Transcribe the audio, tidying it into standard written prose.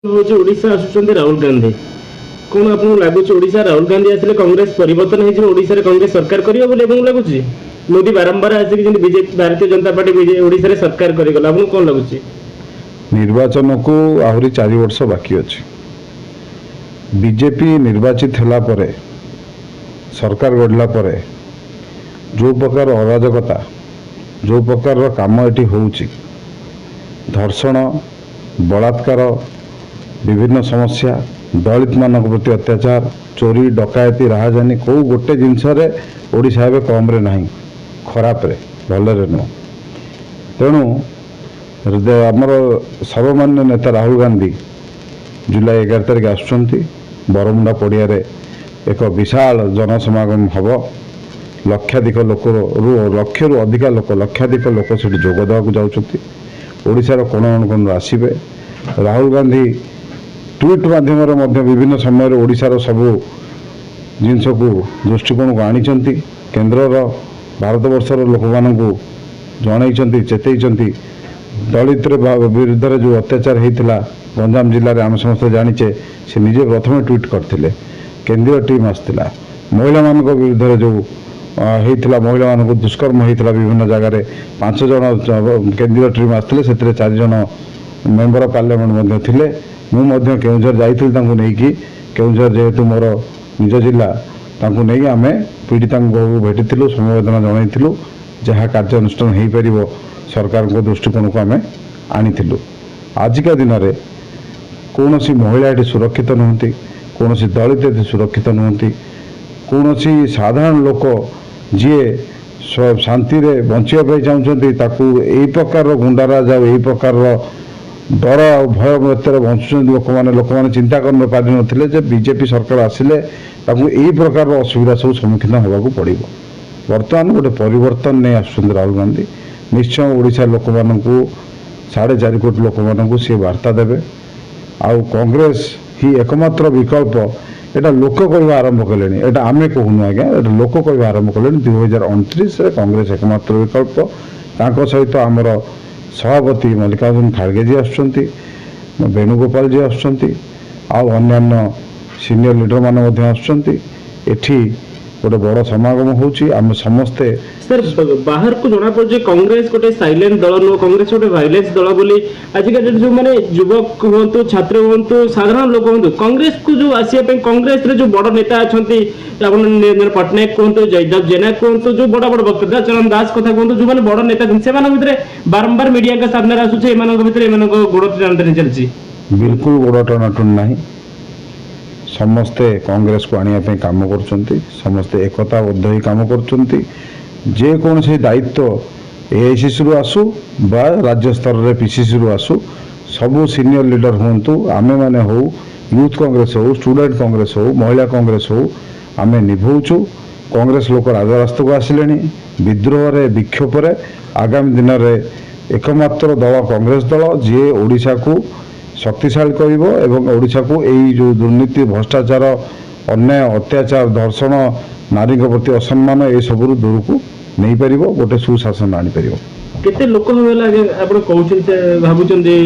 हूँ ओडिशा आसुचंदी राहुल गांधी कौन आपको लगुच ओडिशा राहुल गांधी आसिले कांग्रेस परिवर्तन हो ओडिशा रे कांग्रेस सरकार करियो बोले आपको लगुच मोदी बारंबार आसिक बीजेपी भारतीय जनता पार्टी ओडिशा रे सरकार करिगला आपको कौन लगुच निर्वाचन को आहरी 4 वर्ष बाकी अच्छे बीजेपी निर्वाचित होला परे सरकार गढ़ला परे जो प्रकार अराजकता जो प्रकार काम एटी होउची धर्षण बलात्कार विभिन्न समस्या दलित मान प्रति अत्याचार चोरी डकायती राहजानी कौ गोटे जिनस ओडिशा ए कम रे नहीं खराब रे भलरे नुह तेणु आमर सर्वमान्य नेता राहुल गांधी जुलाई 11 तारिख आसुचंती बरमुंडा पड़िया एक विशाल जनसमागम हम लक्षाधिक लोक लक्ष रु अधिका लोक लक्षाधिक लोक से जोग देवा जाऊँगी ओडिशार कोण अनुकोण आसबे राहुल गांधी ट्वीट माध्यम विभिन्न समय ओडिशार सबू जिनस को दृष्टिकोण को आनी केन्द्र भारत वर्षर लोक मानू जन चेतई दलित विरुद्ध जो अत्याचार होता गंजाम जिले में आम समस्त जानीचे से निजे प्रथम ट्वीट करते केंद्रीय टीम आसला महिला मान विरुद्ध जो होता महिला मान दुष्कर्म होता विभिन्न जगह 5 जन केंद्रीय टीम आसते से 4 जन मेंबर ऑफ पार्लियामेंट थे मुझे केउझर जाकि केउझर जेहेतु मोर निज जिला नहीं आम पीड़िता भेटी समवेदना जनइलु जहाँ कार्यानुष्ठान हो पार सरकार को दृष्टिकोण को आम आनी आजिका दिन में कौन सी महिला ये सुरक्षित नुहति कौन सी दलित ये सुरक्षित नुहति कौन सी साधारण लोक जी शांति रे बचाई चाहते यही प्रकार गुंडाराज यही प्रकार डर और भय मृत्युर बंचुं लोक मैंने चिंता कर पारि नथिले बीजेपी सरकार आसिले यही प्रकार असुविधा सब सम्मुखीन होगा पड़ो बर्तमान गोटे परिवर्तन नहीं आसुंच राहुल गांधी निश्चय ओडिशा लोक मान 4.5 कोटी लोक मान सी वार्ता देवे आउ कांग्रेस ही एकमात्र विकल्प एटा लोक कहवा आरंभ कले एटा आमे कहूनु आज्ञा एटा लोक कहवा आरंभ कले 2029 रे कांग्रेस एकमात्र विकल्प तांको सहित आमर सभापति मल्लिकार्जुन खड़गे जी आसुचंती वेणुगोपाल जी आसुचंती आउ अन्यान्य सीनियर लीडर मान मध्य आसुचंती एठी गोटे बड़ समागम होची आम समस्ते सर बाहर को जना पड़े कांग्रेस गोटे साइलेंट दल नुह कांग्रेस गोटे भाइलेंस दल बोली आजिकल जो मैंने युवक हूँ छात्र हूँ साधारण लोक हूँ कांग्रेस को जो आसपा कांग्रेस रे जो बड़ नेता अच्छा निरंजन पट्टनायक कहतु जयदेव जेना कहतु जो बड़ बड़ वक्ता चरण दास कथा कहतु जो मैंने बड़ नेता से बारंबार मीडिया के सामने आसूचे गोड़ टाणी चलती बिल्कुल गोड़ टनाटुन ना समस्ते कांग्रेस को आने काम कर समस्ते एकताबद्ध ही काम कर कौन से दायित्व एआईसीसी रु आसू बा राज्य स्तर रे पीसीसी रु आसू सबू सीनियर लीडर हूँ आमे माने हो यूथ कांग्रेस हो स्टूडेंट कांग्रेस हो महिला कांग्रेस हो आमे निभौचु कांग्रेस लोक राजरास्ता को आसिले विद्रोह रे विक्षोभ रे आगामी दिन में एकमात्र दल कांग्रेस दल जी ओडिशा को शक्तिशाली करिवो एवं ओडिशा को यही जो दुर्नीति भ्रष्टाचार अन्याय अत्याचार धर्षण नारी प्रति असम्मान ये सब दूर को नहीं पार गोटे सुशासन आनी पार केते लोक भाबुचंदी